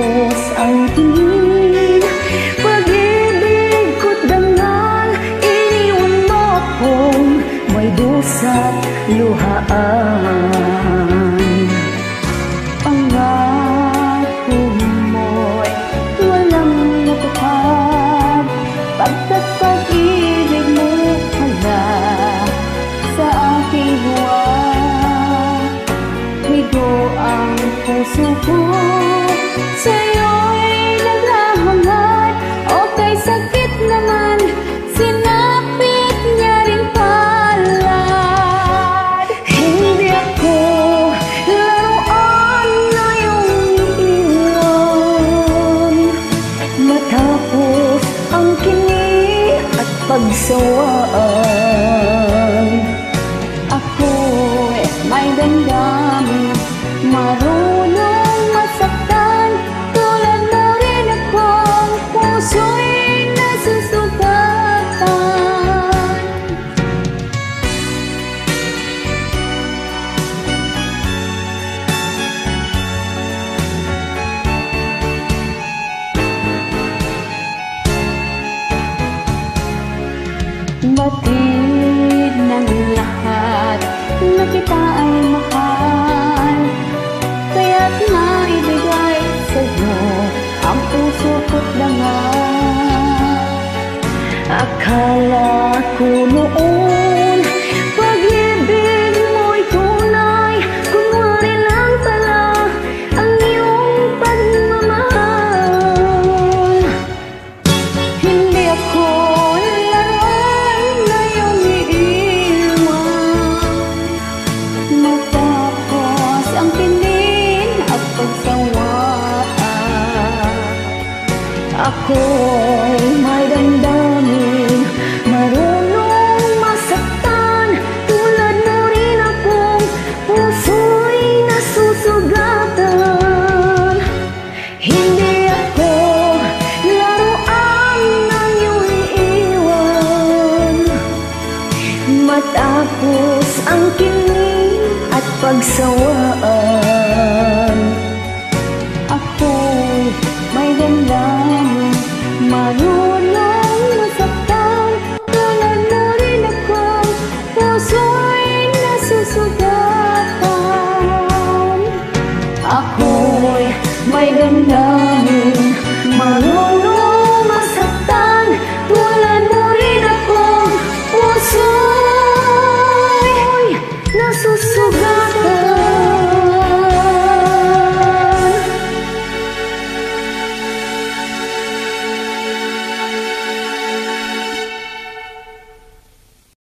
matapos ang tingin, pag-ibig ko't dangal, iniwan mo akong may dusa't luhaan. Pangako mo'y walang natupad, pagkat pag-ibig mo hala sa aking huwag. Bigo ang puso ko, sa'yo'y naghahangad, o kay sakit naman, sinapit niya rin palad. Hindi ako laruan na iyong iiwan, matapos ang kini at pagsawaan. Ako'y may damdamin, marunong masaktan, tulad mo rin akong puso'y nasusugatan. Batid ng lahat na kita ay mahal, kaya't naibigay sa'yo ang puso ko't dangal. Akala ko noon pag-ibig mo'y tunay, kunwari lang pala ang iyong pagmamahal. Hindi ako laruan na iyong iiwan, matapos ang pinin at pagsawaan. Ako'y